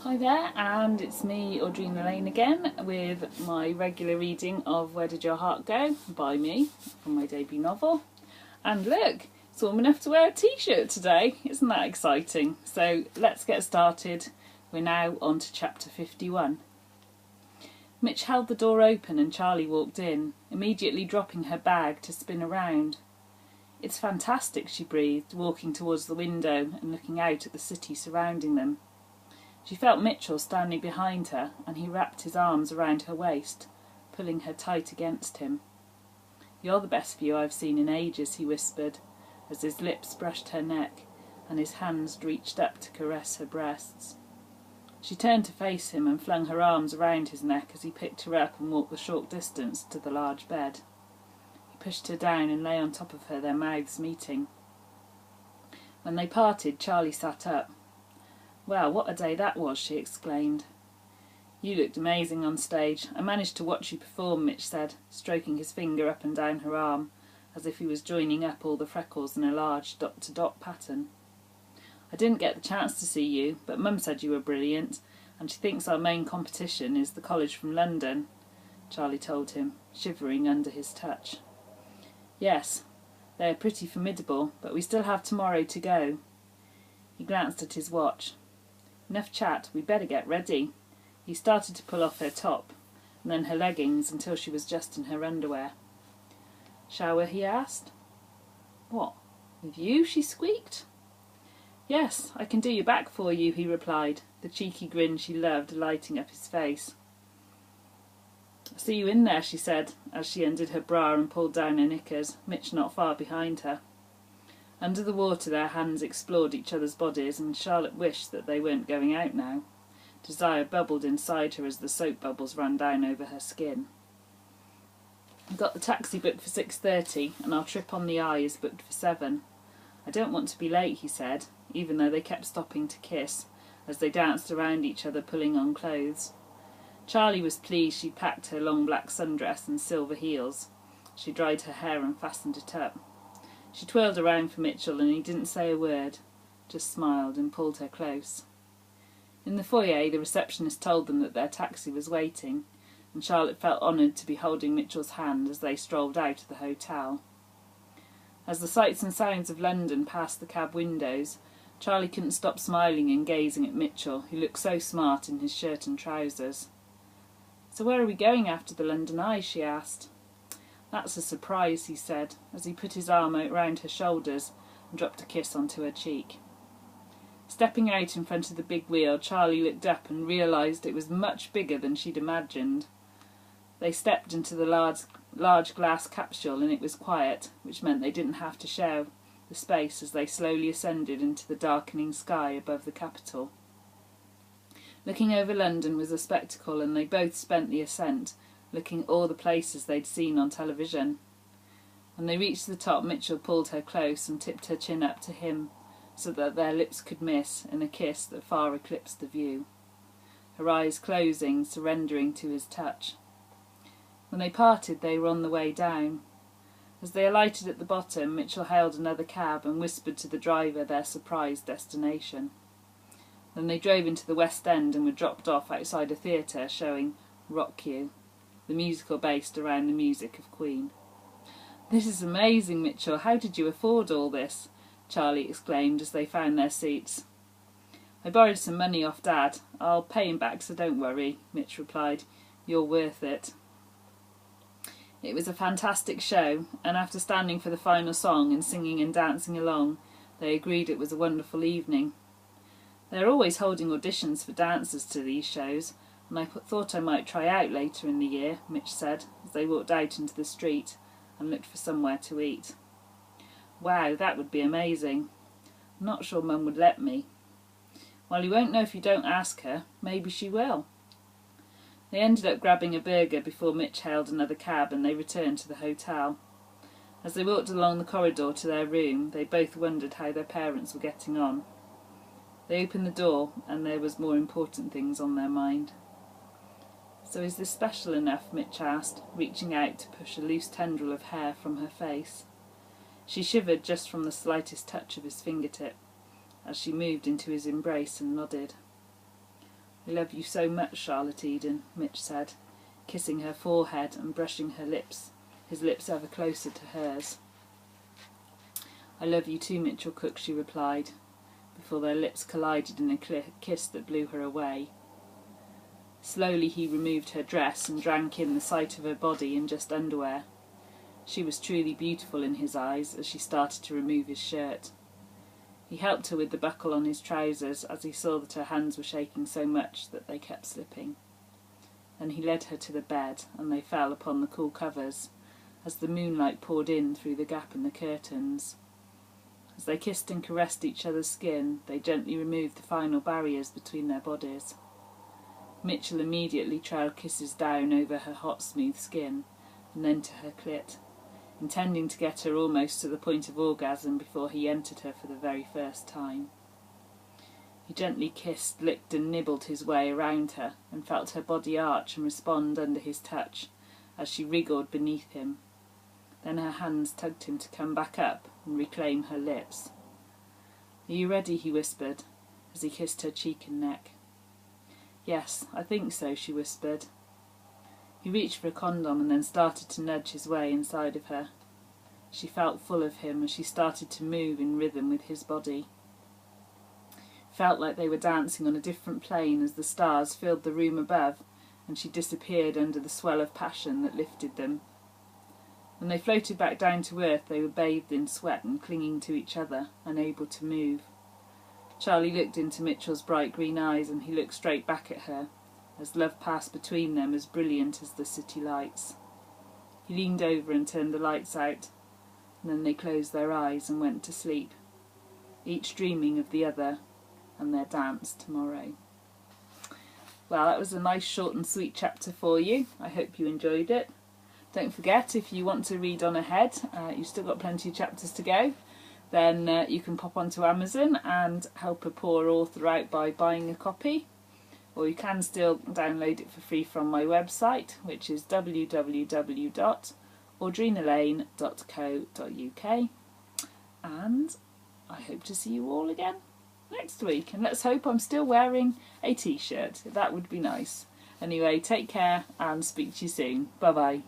Hi there, and it's me, Audrina again, with my regular reading of Where Did Your Heart Go? By me, from my debut novel. And look, it's warm enough to wear a t-shirt today. Isn't that exciting? So let's get started. We're now on to chapter 51. Mitch held the door open and Charlie walked in, immediately dropping her bag to spin around. "It's fantastic," she breathed, walking towards the window and looking out at the city surrounding them. She felt Mitchell standing behind her, and he wrapped his arms around her waist, pulling her tight against him. "You're the best view I've seen in ages," he whispered, as his lips brushed her neck and his hands reached up to caress her breasts. She turned to face him and flung her arms around his neck as he picked her up and walked the short distance to the large bed. He pushed her down and lay on top of her, their mouths meeting. When they parted, Charlie sat up. "Well, what a day that was," she exclaimed. "You looked amazing on stage. I managed to watch you perform," Mitch said, stroking his finger up and down her arm, as if he was joining up all the freckles in a large dot-to-dot pattern. "I didn't get the chance to see you, but Mum said you were brilliant, and she thinks our main competition is the college from London," Charlie told him, shivering under his touch. "Yes, they are pretty formidable, but we still have tomorrow to go." He glanced at his watch. "Enough chat, we'd better get ready." He started to pull off her top, and then her leggings until she was just in her underwear. "Shower?" he asked. "What, with you?" she squeaked. "Yes, I can do your back for you," he replied, the cheeky grin she loved lighting up his face. "I'll see you in there," she said, as she undid her bra and pulled down her knickers, Mitch not far behind her. Under the water their hands explored each other's bodies, and Charlotte wished that they weren't going out now. Desire bubbled inside her as the soap bubbles ran down over her skin. "I've got the taxi booked for 6:30, and our trip on the Eye is booked for 7. I don't want to be late," he said, even though they kept stopping to kiss, as they danced around each other pulling on clothes. Charlie was pleased she'd packed her long black sundress and silver heels. She dried her hair and fastened it up. She twirled around for Mitchell, and he didn't say a word, just smiled and pulled her close. In the foyer, the receptionist told them that their taxi was waiting, and Charlotte felt honoured to be holding Mitchell's hand as they strolled out of the hotel. As the sights and sounds of London passed the cab windows, Charlie couldn't stop smiling and gazing at Mitchell, who looked so smart in his shirt and trousers. "So where are we going after the London Eye?" she asked. "That's a surprise," he said, as he put his arm out round her shoulders and dropped a kiss onto her cheek. Stepping out in front of the big wheel, Charlie looked up and realised it was much bigger than she'd imagined. They stepped into the large glass capsule, and it was quiet, which meant they didn't have to share the space as they slowly ascended into the darkening sky above the capital. Looking over London was a spectacle, and they both spent the ascent looking at all the places they'd seen on television. When they reached the top, Mitchell pulled her close and tipped her chin up to him, so that their lips could miss in a kiss that far eclipsed the view, her eyes closing, surrendering to his touch. When they parted, they were on the way down. As they alighted at the bottom, Mitchell hailed another cab and whispered to the driver their surprise destination. Then they drove into the West End and were dropped off outside a theatre showing Rock You, the musical based around the music of Queen. "This is amazing, Mitchell. How did you afford all this?" Charlie exclaimed as they found their seats. "I borrowed some money off Dad. I'll pay him back, so don't worry," Mitch replied. "You're worth it." It was a fantastic show, and after standing for the final song and singing and dancing along, they agreed it was a wonderful evening. "They're always holding auditions for dancers to these shows, and I thought I might try out later in the year," Mitch said, as they walked out into the street and looked for somewhere to eat. "Wow, that would be amazing. I'm not sure Mum would let me." "Well, you won't know if you don't ask her. Maybe she will." They ended up grabbing a burger before Mitch hailed another cab, and they returned to the hotel. As they walked along the corridor to their room, they both wondered how their parents were getting on. They opened the door, and there was more important things on their mind. "So is this special enough?" Mitch asked, reaching out to push a loose tendril of hair from her face. She shivered just from the slightest touch of his fingertip, as she moved into his embrace and nodded. "I love you so much, Charlotte Eden," Mitch said, kissing her forehead and brushing his lips ever closer to hers. "I love you too, Mitchell Cook," she replied, before their lips collided in a kiss that blew her away. Slowly he removed her dress and drank in the sight of her body in just underwear. She was truly beautiful in his eyes as she started to remove his shirt. He helped her with the buckle on his trousers as he saw that her hands were shaking so much that they kept slipping. Then he led her to the bed, and they fell upon the cool covers as the moonlight poured in through the gap in the curtains. As they kissed and caressed each other's skin, they gently removed the final barriers between their bodies. Mitchell immediately trailed kisses down over her hot, smooth skin, and then to her clit, intending to get her almost to the point of orgasm before he entered her for the very first time. He gently kissed, licked and nibbled his way around her, and felt her body arch and respond under his touch as she wriggled beneath him. Then her hands tugged him to come back up and reclaim her lips. "Are you ready?" he whispered, as he kissed her cheek and neck. "Yes, I think so," she whispered. He reached for a condom and then started to nudge his way inside of her. She felt full of him as she started to move in rhythm with his body. Felt like they were dancing on a different plane as the stars filled the room above, and she disappeared under the swell of passion that lifted them. When they floated back down to earth, they were bathed in sweat and clinging to each other, unable to move. Charlie looked into Mitchell's bright green eyes, and he looked straight back at her, as love passed between them as brilliant as the city lights. He leaned over and turned the lights out, and then they closed their eyes and went to sleep, each dreaming of the other and their dance tomorrow. Well, that was a nice short and sweet chapter for you. I hope you enjoyed it. Don't forget, if you want to read on ahead, you've still got plenty of chapters to go, then you can pop onto Amazon and help a poor author out by buying a copy. Or you can still download it for free from my website, which is www.audrinalane.co.uk. And I hope to see you all again next week. And let's hope I'm still wearing a t-shirt. That would be nice. Anyway, take care and speak to you soon. Bye bye.